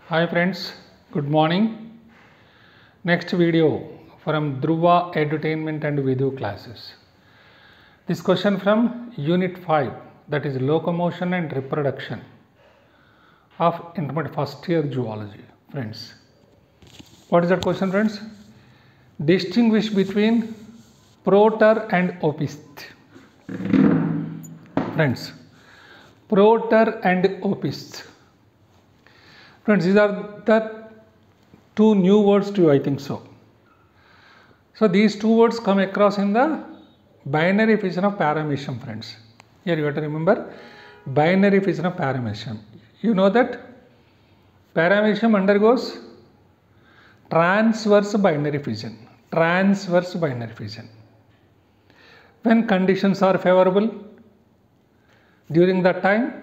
Hi friends, good morning. Next video from Dhruva Edutainment and Video classes. This question from Unit-5, that is Locomotion and Reproduction of Intermediate First Year Zoology. Friends, what is that question, friends? Distinguish between PROTER and OPISTHE. Friends, PROTER and OPISTHE. Friends, these are the two new words to you, I think so. So these two words come across in the binary fission of paramecium, friends. Here you have to remember binary fission of paramecium. You know that paramecium undergoes transverse binary fission. Transverse binary fission. When conditions are favorable, during that time,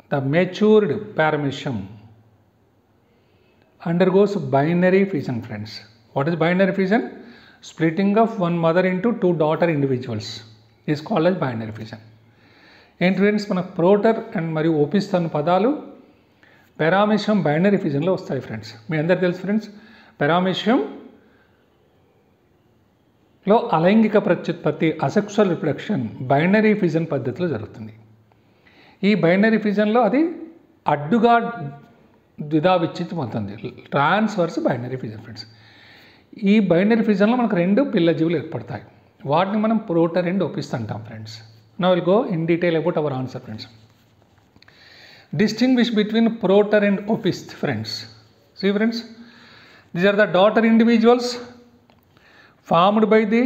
the matured paramecium undergoes binary fission, friends. What is binary fission? Splitting of one mother into two daughter individuals is called as binary fission. ఏంటి friends, మన ప్రోటర్ and మరియు ఓపిస్థ్ అన్న పదాలు పారామెసియం binary ఫిజన్లో వస్తాయి friends. మీ అందరు తెలుసు friends, పారామెసియంలో అలైంగిక ప్రత్యుత్పత్తి asexual reproduction binary fission పద్ధతిలో జరుగుతుంది. ఈ బైనరీ ఫిజన్లో అది అడ్డుగా ద్విధా విచ్ఛిన్నం అవుతుంది, ట్రాన్స్వర్స్ బైనరీ ఫిజన్ ఫ్రెండ్స్. ఈ బైనరీ ఫిజన్లో మనకు రెండు పిల్ల జీవులు ఏర్పడతాయి. వాటిని మనం ప్రోటర్ అండ్ ఓపిస్థ్ అంటాం friends. Now we'll go in detail about our answer, friends. Distinguish between PROTER and OPISTHE, friends. See friends, these are the daughter individuals formed by the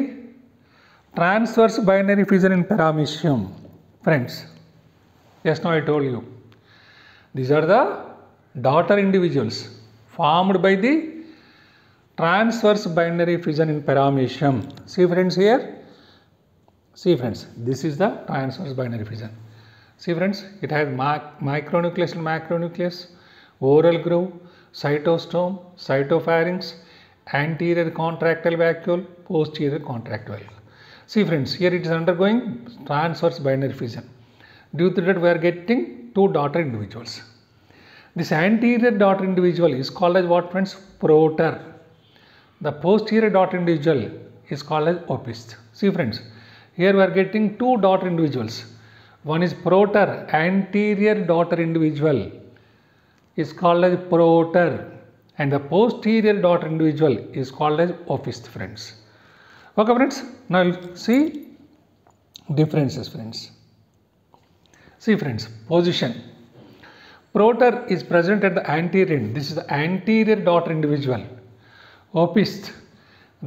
transverse binary fission in paramecium, friends. Just now I told you, these are the daughter individuals formed by the transverse binary fission in paramecium. See friends here. See friends, this is the transverse binary fission. See friends, it has micronucleus and macronucleus, oral groove, cytostome, cytopharynx, anterior contractile vacuole, posterior contractile vacuole. See friends, here it is undergoing transverse binary fission. Due to that, we are getting two daughter individuals. This anterior daughter individual is called as what, friends? PROTER. The posterior daughter individual is called as OPISTHE. See friends, here we are getting two daughter individuals. One is PROTER, anterior daughter individual is called as PROTER, and the posterior daughter individual is called as OPISTHE, friends. Okay friends, now we'll see differences, friends. See friends, position. PROTER is present at the anterior end. This is the anterior daughter individual. OPISTHE,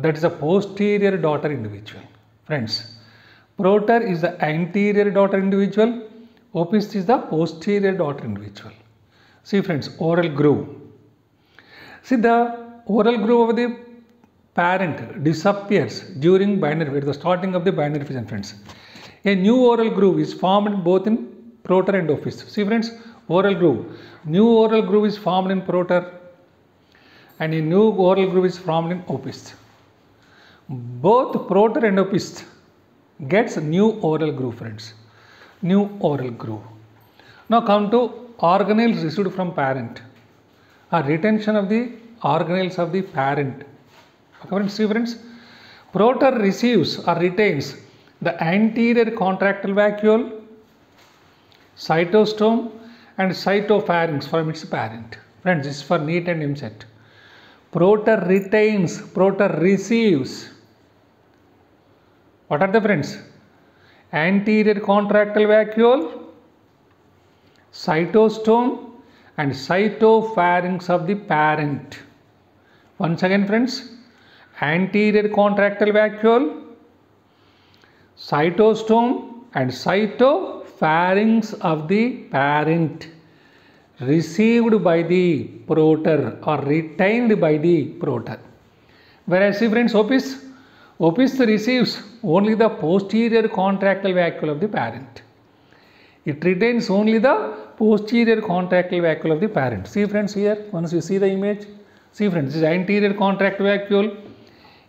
that is the posterior daughter individual. Friends, PROTER is the anterior daughter individual, OPISTHE is the posterior daughter individual. See friends, oral groove. See, the oral groove of the parent disappears during binary, at the starting of the binary fission, friends. A new oral groove is formed both in PROTER and OPISTHE. See friends, oral groove. New oral groove is formed in PROTER and a new oral groove is formed in OPISTHE. Both PROTER and OPISTHE gets new oral groove, friends. New oral groove. Now come to organelles received from parent. A retention of the organelles of the parent. Okay, see friends, PROTER receives or retains the anterior contractile vacuole, cytostome and cytopharynx from its parent. Friends, this is for NEET and MCET. PROTER retains, PROTER receives. What are the friends? Anterior contractile vacuole, cytostome and cytopharynx of the parent. Once again friends, anterior contractile vacuole, cytostome and cytopharynx of the parent received by the PROTER or retained by the PROTER. Whereas see friends, OPISTHE receives only the posterior contractile vacuole of the parent. It retains only the posterior contractile vacuole of the parent. See friends, here once you see the image, see friends, this is anterior contractile vacuole.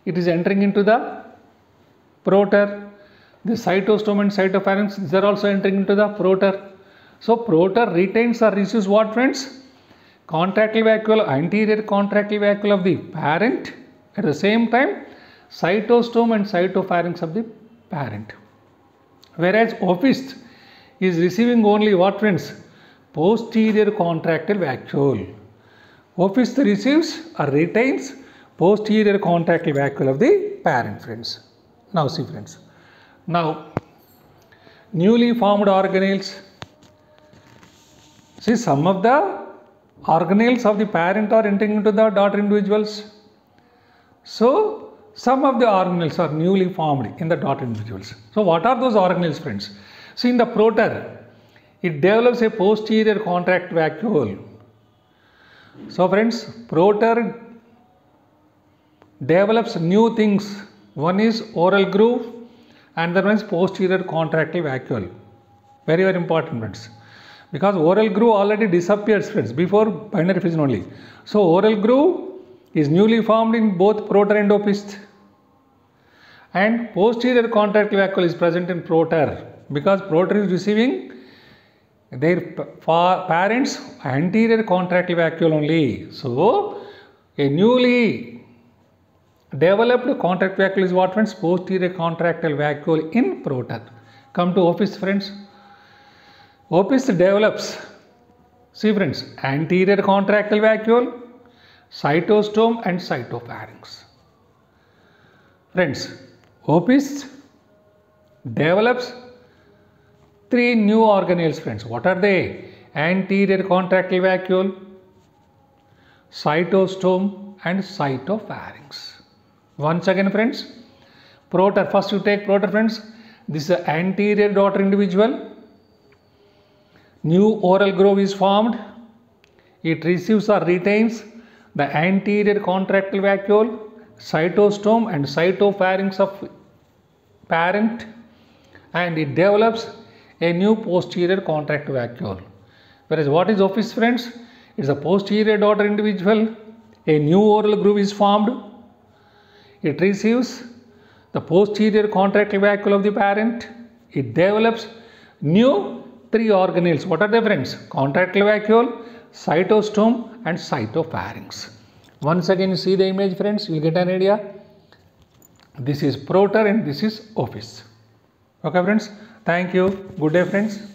It is entering into the PROTER. The cytostome and cytopharynx, they are also entering into the PROTER. So PROTER retains or receives what, friends? contractile vacuole, anterior contractile vacuole of the parent, at the same time cytostome and cytopharynx of the parent. Whereas opisth is receiving only what, friends? Posterior contractile vacuole. Opisth receives or retains posterior contractile vacuole of the parent, friends. Now see, friends. Now newly formed organelles. See, some of the organelles of the parent are entering into the daughter individuals. So some of the organelles are newly formed in the daughter individuals. So what are those organelles, friends? So in the PROTER, it develops a posterior contractile vacuole. So friends, PROTER develops new things. One is oral groove and the other one is posterior contractile vacuole. Very, very important, friends. Because oral groove already disappears, friends, before binary fission only. So oral groove is newly formed in both PROTER and opisth. And posterior contractile vacuole is present in PROTER because PROTER is receiving their parents' anterior contractile vacuole only. So a newly developed contractile vacuole is what, friends? Posterior contractile vacuole in PROTER. Come to opisth, friends. Opisth develops, see, friends, anterior contractile vacuole, cytostome and cytopharynx. Friends, opisth develops three new organelles, friends. What are they? Anterior contractile vacuole, cytostome and cytopharynx. Once again, friends, PROTER. First you take PROTER, friends. This is the anterior daughter individual. New oral groove is formed. It receives or retains the anterior contractile vacuole, cytostome and cytopharynx of parent, and it develops a new posterior contractile vacuole. Whereas what is opisth, friends? It's a posterior daughter individual. A new oral groove is formed. It receives the posterior contractile vacuole of the parent. It develops new three organelles. What are they, friends? Contractile vacuole, cytostome and cytopharynx. Once again you see the image, friends, you will get an idea. This is PROTER and this is opisth. Okay, friends. Thank you. Good day, friends.